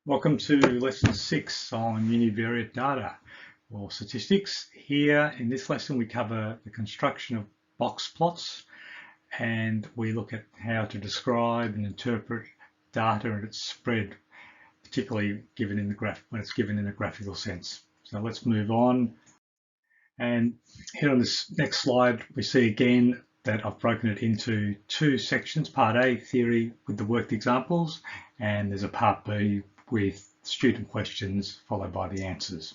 Welcome to lesson 6 on univariate data or statistics. Here in this lesson we cover the construction of box plots and we look at how to describe and interpret data and its spread, particularly given in the graph when it's given in a graphical sense. So let's move on. And here on this next slide we see again that I've broken it into two sections: part A, theory with the worked examples, and there's a part B with student questions followed by the answers.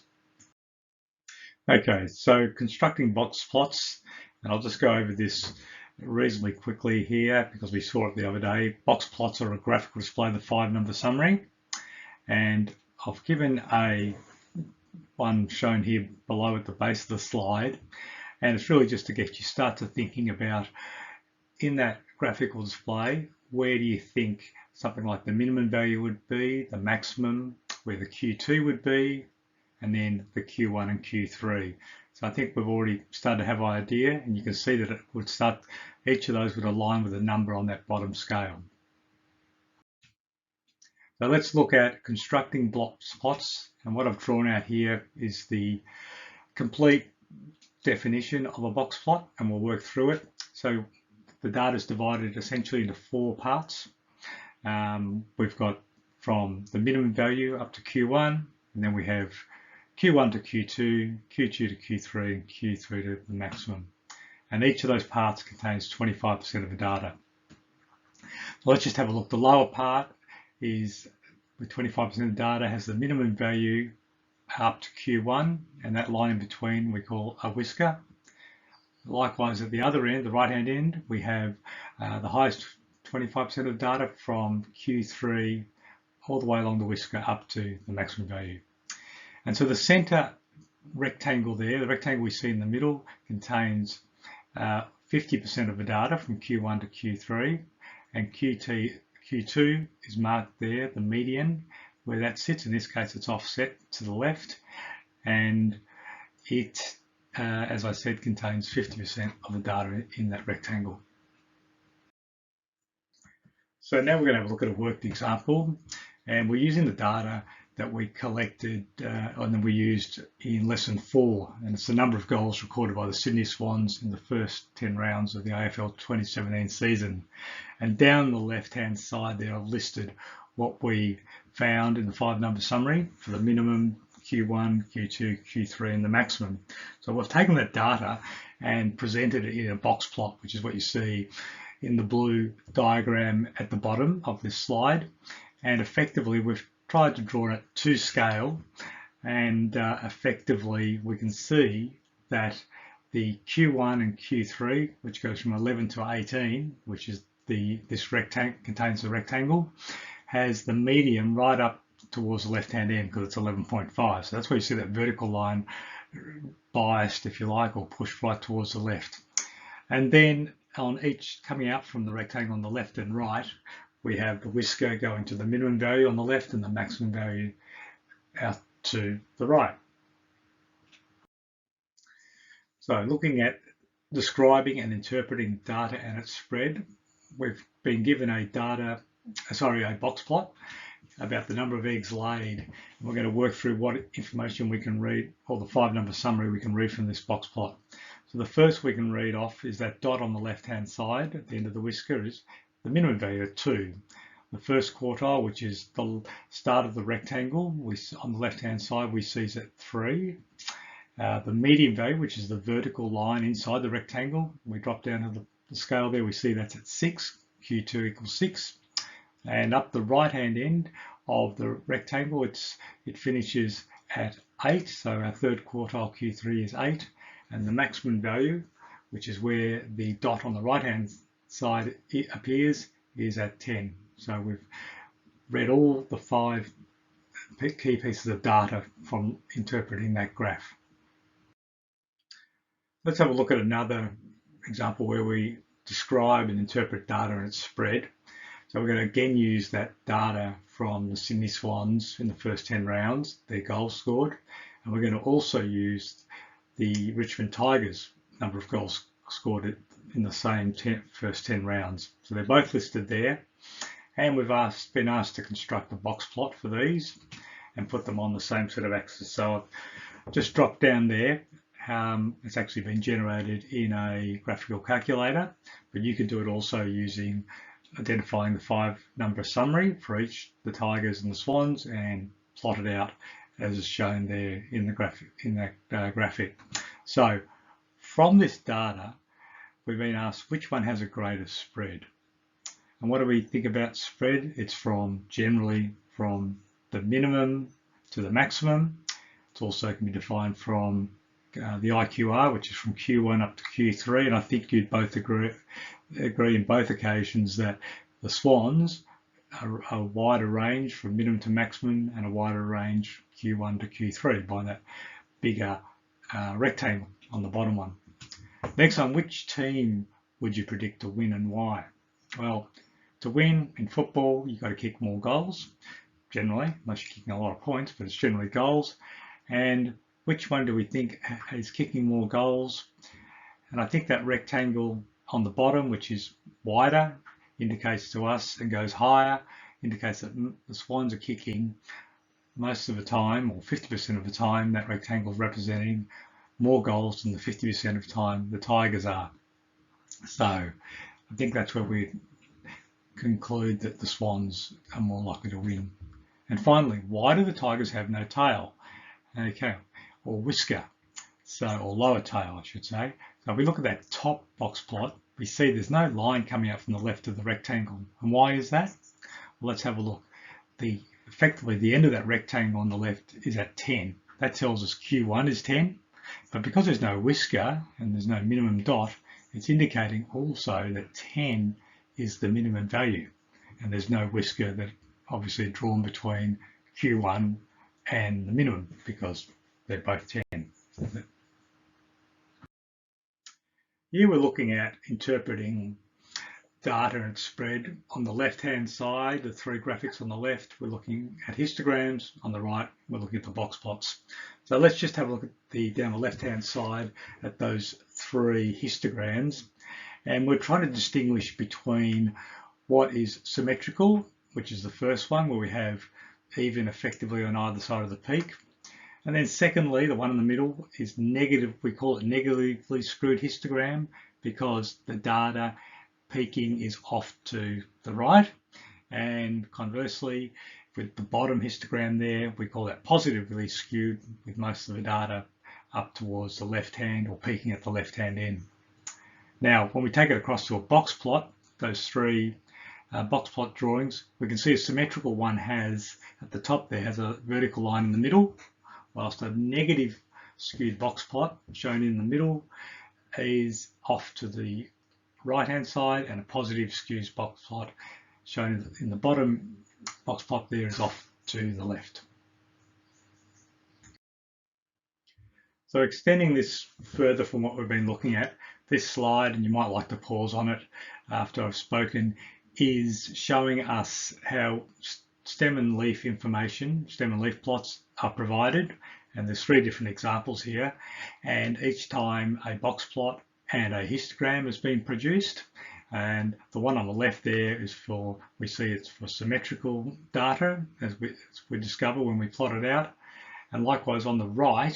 Okay, so constructing box plots, and I'll just go over this reasonably quickly here because we saw it the other day. Box plots are a graphical display of the 5-number summary, and I've given one shown here below at the base of the slide, and it's really just to get you start to thinking about, in that graphical display, where do you think something like the minimum value would be, the maximum, where the Q2 would be, and then the Q1 and Q3. So I think we've already started to have an idea, and you can see that it would start, each of those would align with a number on that bottom scale. So let's look at constructing box plots, and what I've drawn out here is the complete definition of a box plot, and we'll work through it. So the data is divided essentially into 4 parts. We've got from the minimum value up to Q1, and then we have Q1 to Q2, Q2 to Q3, and Q3 to the maximum. And each of those parts contains 25% of the data. So let's just have a look. The lower part is with 25% of the data has the minimum value up to Q1, and that line in between we call a whisker. Likewise, at the other end, the right-hand end, we have the highest 25% of data from Q3 all the way along the whisker up to the maximum value. And so the center rectangle there, the rectangle we see in the middle, contains 50% of the data from Q1 to Q3, and Q2 is marked there, the median, where that sits. In this case, it's offset to the left, and it, as I said, contains 50% of the data in that rectangle. So now we're going to have a look at a worked example, and we're using the data that we collected and then we used in lesson 4, and it's the number of goals recorded by the Sydney Swans in the first 10 rounds of the AFL 2017 season. And down the left-hand side there, I've listed what we found in the 5-number summary for the minimum, Q1, Q2, Q3, and the maximum. So we've taken that data and presented it in a box plot, which is what you see in the blue diagram at the bottom of this slide. And effectively, we've tried to draw it to scale, and effectively we can see that the Q1 and Q3, which goes from 11 to 18, which is this rectangle, contains the rectangle, has the median right up towards the left-hand end because it's 11.5. So that's where you see that vertical line biased, if you like, or pushed right towards the left. And then on each, coming out from the rectangle on the left and right, we have the whisker going to the minimum value on the left and the maximum value out to the right. So looking at describing and interpreting data and its spread, we've been given a box plot about the number of eggs laid. And we're going to work through what information we can read, or the 5-number summary we can read from this box plot. So the first we can read off is that dot on the left-hand side at the end of the whisker is the minimum value of 2. The first quartile, which is the start of the rectangle, on the left-hand side we see is at 3. The median value, which is the vertical line inside the rectangle, we drop down to the scale there, we see that's at 6, Q2 equals 6. And up the right-hand end of the rectangle, it finishes at 8, so our third quartile Q3 is 8, and the maximum value, which is where the dot on the right-hand side it appears, is at 10. So we've read all the 5 key pieces of data from interpreting that graph. Let's have a look at another example where we describe and interpret data and its spread. So we're going to again use that data from the Sydney Swans in the first 10 rounds, their goals scored, and we're going to also use the Richmond Tigers number of goals scored in the same first 10 rounds. So they're both listed there, And we've been asked to construct a box plot for these and put them on the same sort of axis. So I've just dropped down there. It's actually been generated in a graphical calculator, but you can do it also using identifying the 5-number summary for each, the tigers and the swans, and plot it out as is shown there in the graphic. So from this data, we've been asked which one has a greater spread. And what do we think about spread? It's generally from the minimum to the maximum. It also can be defined from the IQR, which is from Q1 up to Q3. And I think you'd both agree in both occasions that the swans are a wider range from minimum to maximum and a wider range Q1 to Q3 by that bigger rectangle on the bottom one. Next one, which team would you predict to win and why? Well, to win in football, you've got to kick more goals, generally, unless you're kicking a lot of points, but it's generally goals. And which one do we think is kicking more goals? And I think that rectangle on the bottom, which is wider, indicates to us and goes higher, indicates that the swans are kicking most of the time, or 50% of the time, that rectangle is representing more goals than the 50% of the time the tigers are. So I think that's where we conclude that the swans are more likely to win. And finally, why do the tigers have no tail? Okay, or whisker, or lower tail, I should say. So if we look at that top box plot, we see there's no line coming out from the left of the rectangle. And why is that? Well, let's have a look. Effectively, the end of that rectangle on the left is at 10. That tells us Q1 is 10. But because there's no whisker and there's no minimum dot, it's indicating also that 10 is the minimum value. And there's no whisker that obviously drawn between Q1 and the minimum because they're both 10. Here we're looking at interpreting data and spread. On the left-hand side, the 3 graphics on the left, we're looking at histograms. On the right, we're looking at the box plots. So let's just have a look at down the left-hand side at those 3 histograms. And we're trying to distinguish between what is symmetrical, which is the first one, where we have even effectively on either side of the peak. And then secondly, the one in the middle is negative. We call it negatively skewed histogram because the data peaking is off to the right. And conversely, with the bottom histogram there, we call that positively skewed with most of the data up towards the left hand or peaking at the left hand end. Now, when we take it across to a box plot, those 3 box plot drawings, we can see a symmetrical one has, at the top there, has a vertical line in the middle, whilst a negative skewed box plot shown in the middle is off to the right hand side, and a positive skewed box plot shown in the bottom box plot there is off to the left. So extending this further from what we've been looking at, this slide, and you might like to pause on it after I've spoken, is showing us how stem and leaf information, stem and leaf plots are provided. And there's 3 different examples here. And each time a box plot and a histogram has been produced. And the one on the left there is we see it's for symmetrical data, as we discover when we plot it out. And likewise on the right,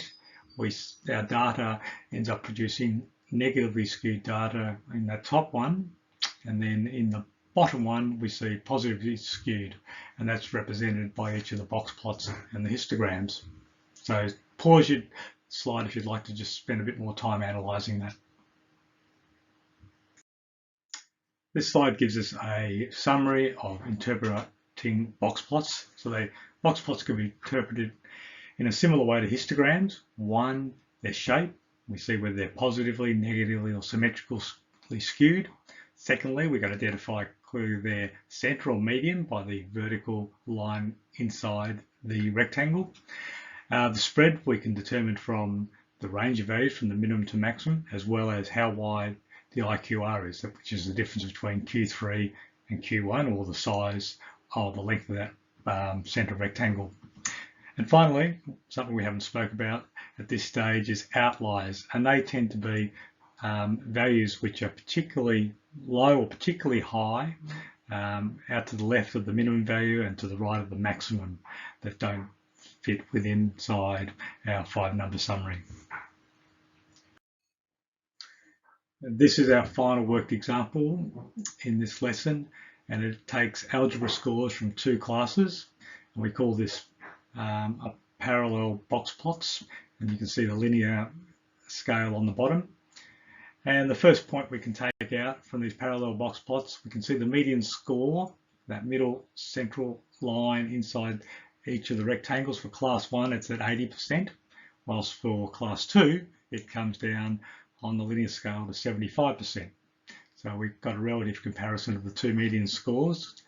our data ends up producing negatively skewed data in that top one. And then in the bottom one, we see positively skewed. And that's represented by each of the box plots and the histograms. So pause your slide if you'd like to just spend a bit more time analysing that. This slide gives us a summary of interpreting box plots. So box plots can be interpreted in a similar way to histograms. One, their shape. We see whether they're positively, negatively, or symmetrically skewed. Secondly, we can identify clearly their center or median by the vertical line inside the rectangle. The spread we can determine from the range of values from the minimum to maximum, as well as how wide the IQR is, which is the difference between Q3 and Q1, or the size of the length of that center rectangle. And finally, something we haven't spoke about at this stage is outliers, and they tend to be values which are particularly low or particularly high out to the left of the minimum value and to the right of the maximum that don't fit within inside our 5-number summary. This is our final worked example in this lesson, and it takes algebra scores from 2 classes, and we call this a parallel box plots, and you can see the linear scale on the bottom. And the first point we can take out from these parallel box plots, we can see the median score, that middle central line inside each of the rectangles. For class 1 it's at 80%, whilst for class 2 it comes down on the linear scale to 75%. So we've got a relative comparison of the 2 median scores.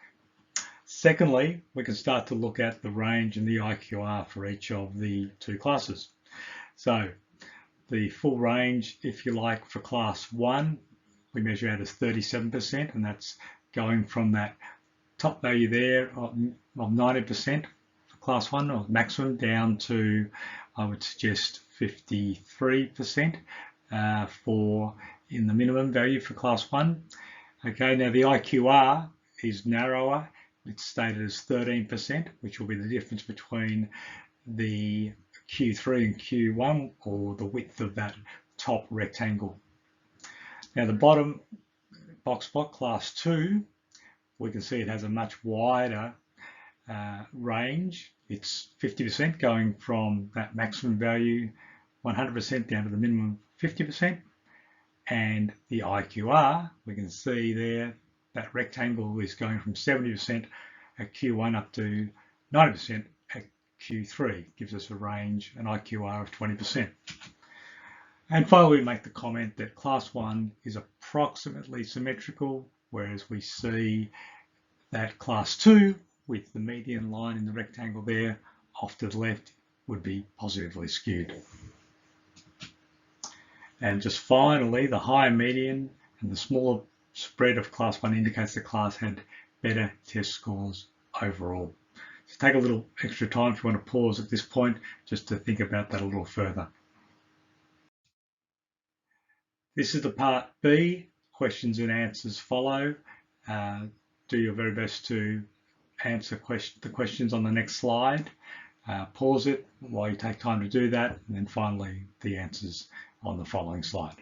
Secondly, we can start to look at the range and the IQR for each of the 2 classes. So the full range, if you like, for class 1, we measure out as 37%, and that's going from that top value there of 90% for class 1, or maximum, down to, I would suggest, 53% for in the minimum value for class 1. Okay, now the IQR is narrower. It's stated as 13%, which will be the difference between the Q3 and Q1, or the width of that top rectangle. Now the bottom box plot, class 2, we can see it has a much wider range. It's 50%, going from that maximum value 100% down to the minimum 50%. And the IQR, we can see there, that rectangle is going from 70% at Q1 up to 90% at Q3, gives us a range, an IQR of 20%. And finally, we make the comment that class 1 is approximately symmetrical, whereas we see that class 2, with the median line in the rectangle there off to the left, would be positively skewed. And just finally, the higher median and the smaller spread of class 1 indicates the class had better test scores overall. So take a little extra time if you want to pause at this point just to think about that a little further. This is the part B. Questions and answers follow. Do your very best to answer the questions on the next slide. Pause it while you take time to do that, and then finally the answers on the following slide.